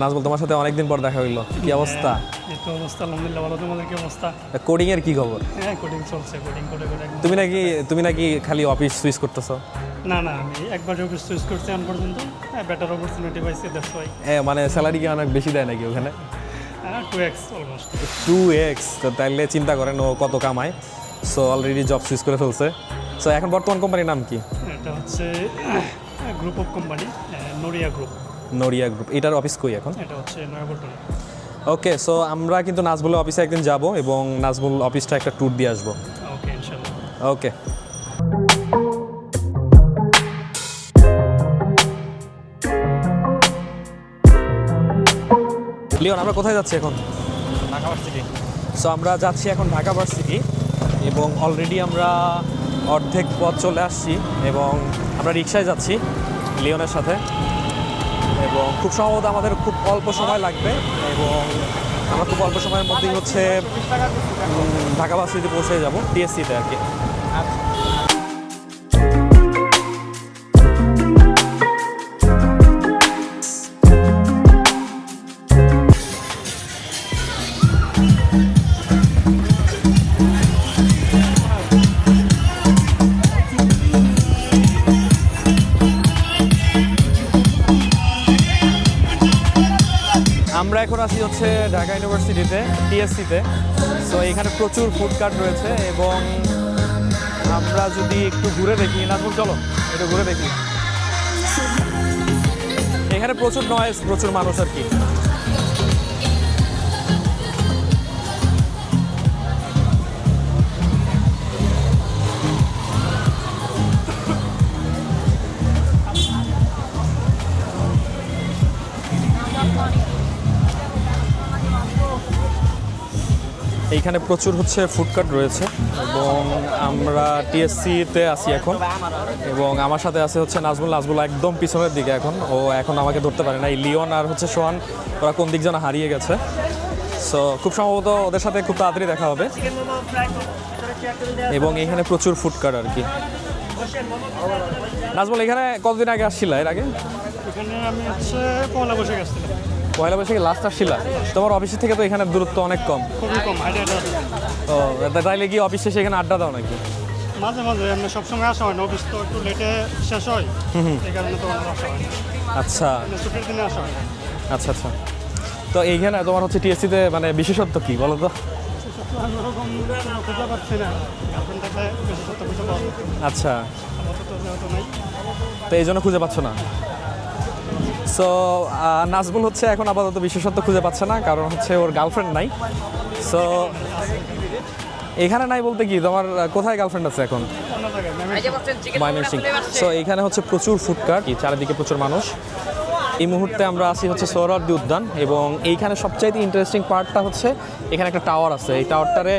নাজমুল, তোমার সাথে অনেকদিন পর দেখা হইলো, কি অবস্থা? এই তো অবস্থা আলহামদুলিল্লাহ ভালো। তোমাদের কি অবস্থা? কোডিং এর কি খবর? হ্যাঁ, কোডিং চলছে, কোডিং করে করে একদম। তুমি নাকি খালি অফিস সুইচ করতেছো? না না, আমি একবার অফিস চুজ করছি এখন পর্যন্ত। হ্যাঁ, বেটার অপরচুনিটি পাইছি, দ্যাটস ওয়াই। মানে স্যালারি কি অনেক বেশি দেয় নাকি ওখানে? হ্যাঁ, 2x অলমোস্ট। 2x? তো তাইলে চিন্তা করেন ও কত কামায়। সো অলরেডি জব সুইচ করে ফেলছে। সো এখন বর্তমান কোম্পানির নাম কি? এটা হচ্ছে গ্রুপ অফ কোম্পানি, নোরিয়া গ্রুপ। নোরিয়া গ্রুপ। এটার অফিস কই এখন? এটা হচ্ছে নয়াপল্টনে। ওকে, সো আমরা কিন্তু নাজমুলের অফিসে একদিন যাব এবং নাজমুল অফিসটা একটা ট্যুর দিয়ে আসবো। ওকে, ইনশাআল্লাহ। ওকে। লিওন, আমরা কোথায় যাচ্ছি এখন? ঢাকা ভার্সিটি। সো আমরা যাচ্ছি এখন ঢাকা ভার্সিটি এবং অলরেডি আমরা অর্ধেক পথ চলে আসছি এবং আমরা রিকশায় যাচ্ছি লিওনের সাথে এবং খুব সম্ভবত আমাদের খুব অল্প সময় লাগবে এবং আমরা খুব অল্প সময়ের মধ্যেই হচ্ছে ঢাকা ভার্সিটিতে পৌঁছে যাব, টিএসসিতে আর কি। আমরা এখন আছি হচ্ছে ঢাকা ইউনিভার্সিটিতে, টিএসসিতে। সো এখানে প্রচুর ফুড কার্ট রয়েছে এবং আমরা যদি একটু ঘুরে দেখি, নাজমুল চলো একটু ঘুরে দেখি। এখানে প্রচুর নয়েজ, প্রচুর মানুষ আর কি। এইখানে প্রচুর হচ্ছে ফুড কার্ট রয়েছে এবং আমরা টিএসসিতে আছি এখন এবং আমার সাথে আছে হচ্ছে নাজমুল। নাজমুল একদম পিছনের দিকে এখন আমাকে ধরতে পারে না। এই লিওন আর হচ্ছে সোহান ওরা কোন দিক যেন হারিয়ে গেছে। সো খুব সম্ভবত ওদের সাথে খুব তাড়াতাড়ি দেখা হবে এবং এখানে প্রচুর ফুড কার্ট আর কি। নাজমুল, এখানে কতদিন আগে আসছিল? এর আগে এখানে আমি হচ্ছে পয়লা বৈশাখ আসছিলাম। পয়লা বৈশাখে লাস্ট আসছিল? তোমার অফিসের থেকে তো এখানে দূরত্ব অনেক কম। খুবই কম, আইডিয়াটা। ও, তাইলে কি অফিস শেষে এখানে আড্ডা দাও নাকি? মাঝে মাঝে এমনি সবসময় আসা হয় না, অফিস তো একটু লেটে শেষ হয়, এই কারণে তো আমার আসা হয় না। আচ্ছা ছুটির দিনে আসা হয় না। আচ্ছা আচ্ছা। তো এইখানে তোমার হচ্ছে টিএসসিতে মানে বিশেষত্ব কি বলো তো? আমি ওরকম কোনো খুঁজে পাচ্ছি না, গার্লফ্রেন্ড থাকলে বিশেষত্ব খুঁজে পাবো। আচ্ছা, আপাতত যেহেতু নাই। তো এই জন্য খুঁজে পাচ্ছ না? সো নাজমুল হচ্ছে এখন আপাতত বিশেষত্ব খুঁজে পাচ্ছে না, কারণ হচ্ছে ওর গার্লফ্রেন্ড নাই। সো এখানে নাই বলতে কি, তোমার কোথায় গার্লফ্রেন্ড আছে এখন? অন্য জায়গায় ময়মনসিংহ। সো এইখানে হচ্ছে প্রচুর ফুড কার্ট, চারিদিকে প্রচুর মানুষ। এই মুহূর্তে আমরা আছি হচ্ছে সোহরাওয়ার্দী উদ্যান এবং এইখানে সবচাইতে ইন্টারেস্টিং পার্টটা হচ্ছে এখানে একটা টাওয়ার আছে। এই টাওয়ারটারে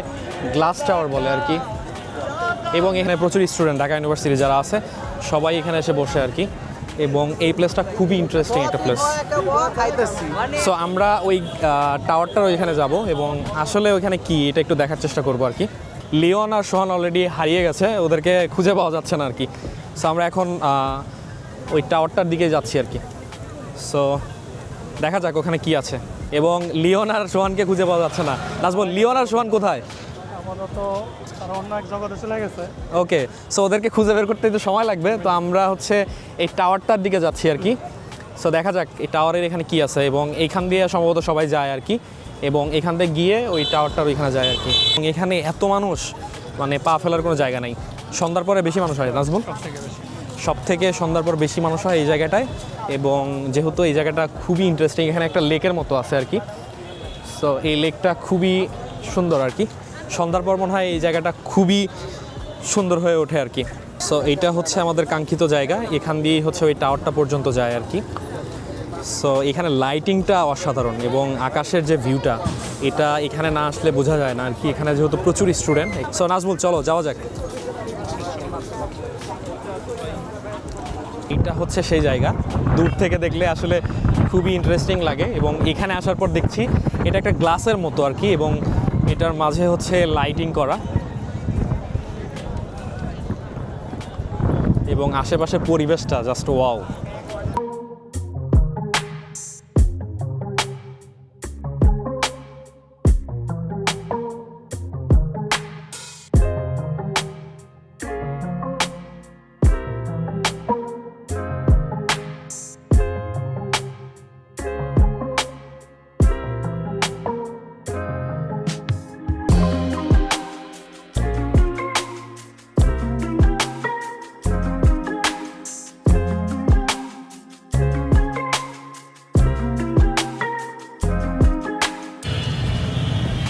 গ্লাস টাওয়ার বলে আর কি এবং এখানে প্রচুর স্টুডেন্ট ঢাকা ইউনিভার্সিটি যারা আছে সবাই এখানে এসে বসে আর কি এবং এই প্লেসটা খুবই ইন্টারেস্টিং একটা প্লেস। সো আমরা ওই টাওয়ারটার ওইখানে যাব এবং আসলে ওইখানে কি এটা একটু দেখার চেষ্টা করবো আর কি। লিওন আর সোহান অলরেডি হারিয়ে গেছে, ওদেরকে খুঁজে পাওয়া যাচ্ছে না আর কি। সো আমরা এখন ওই টাওয়ারটার দিকে যাচ্ছি আর কি। সো দেখা যাক ওখানে কি আছে এবং লিওন আর সোহানকে খুঁজে পাওয়া যাচ্ছে না। নাজমুল, লিওন আর সোহান কোথায়? আপাতত তারা অন্য এক জগতে চলে গেছে। ওকে, সো ওদেরকে খুঁজে বের করতে একটু সময় লাগবে। তো আমরা হচ্ছে এই টাওয়ারটার দিকে যাচ্ছি আর কি। সো দেখা যাক এই টাওয়ারের এখানে কি আছে এবং এইখান দিয়ে সম্ভবত সবাই যায় আর কি এবং এখান থেকে গিয়ে ওই টাওয়ারটার ওইখানে যায় আর কি। এবং এখানে এত মানুষ, মানে পা ফেলার কোনো জায়গা নাই। সন্ধ্যার পরে বেশি মানুষ হয় নাজমুল? সব থেকে সন্ধ্যার পর বেশি মানুষ হয় এই জায়গাটায় এবং যেহেতু এই জায়গাটা খুবই ইন্টারেস্টিং, এখানে একটা লেকের মতো আছে আর কি। সো এই লেকটা খুবই সুন্দর আর কি। সন্ধ্যার পর মনে হয় এই জায়গাটা খুবই সুন্দর হয়ে ওঠে আর কি। সো এইটা হচ্ছে আমাদের কাঙ্ক্ষিত জায়গা, এখান দিয়েই হচ্ছে ওই টাওয়ারটা পর্যন্ত যায় আর কি। সো এখানে লাইটিংটা অসাধারণ এবং আকাশের যে ভিউটা, এটা এখানে না আসলে বোঝা যায় না আর কি। এখানে যেহেতু প্রচুর স্টুডেন্ট। সো নাজমুল চলো যাওয়া যাক। এটা হচ্ছে সেই জায়গা, দূর থেকে দেখলে আসলে খুবই ইন্টারেস্টিং লাগে এবং এখানে আসার পর দেখছি এটা একটা গ্লাসের মতো আর কি এবং এটার মাঝে হচ্ছে লাইটিং করা এবং আশেপাশের পরিবেশটা জাস্ট ওয়াও।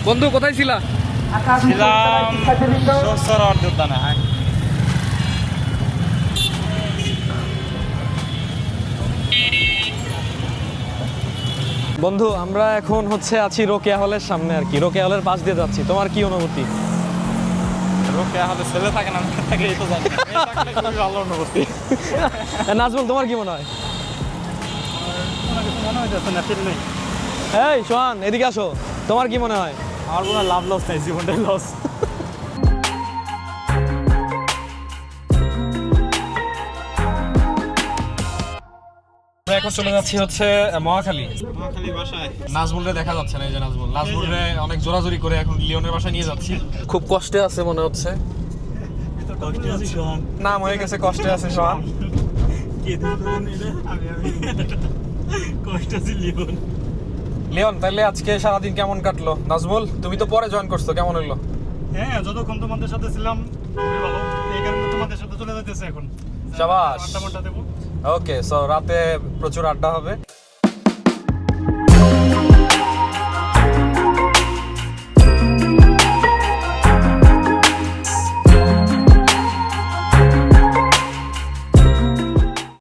বন্ধু কোথায় ছিলা? ছিলাম সরসর উদ্যানে। হ্যাঁ, বন্ধু আমরা এখন হচ্ছে আছি রোকেয়া হলের সামনে আর কি, রোকেয়া হলের পাশ দিয়ে যাচ্ছি। তোমার কি অনুভূতি? রোকে হলে ছেলে থাকে না, মেয়ে থাকে এই তো জানি। মেয়ে থাকলে খুবই ভালো অনুভূতি। নাজমুল তোমার কি মনে হয়? কোনো কিছু মনে হইতেছে না, ঠিক নেই। এই সোহান এদিকে আসো, তোমার কি মনে হয়? আমার কোনো লাভ লস নাই, জীবনটাই লস। আমরা এখন চলে যাচ্ছি হচ্ছে মহাখালী। মহাখালী বাসায় নাজমুলরে দেখা যাচ্ছে না, এই যে নাজমুলরে অনেক জোরাজোরি করে এখন লিওনের বাসায় নিয়ে যাচ্ছি। খুব কষ্টে আছে মনে হচ্ছে। কষ্টে আছি সোহান। নাম হয়ে গেছে কষ্টে আছে সোহান। কে দিলেন এটা? আমি কষ্ট আছি লিওন। লিওন তাহলে আজকে সারাদিন কেমন কাটলো? নাজমুল তুমি তো পরে জয়েন করছো, কেমন হলো? হ্যাঁ, যতক্ষণ তোমাদের সাথে ছিলাম খুবই ভালো। এই কারণে তোমাদের সাথে চলে যাইতেছে এখন। শাবাশ। আড্ডা মাড্ডা দেবো। ওকে, সো রাতে প্রচুর আড্ডা হবে।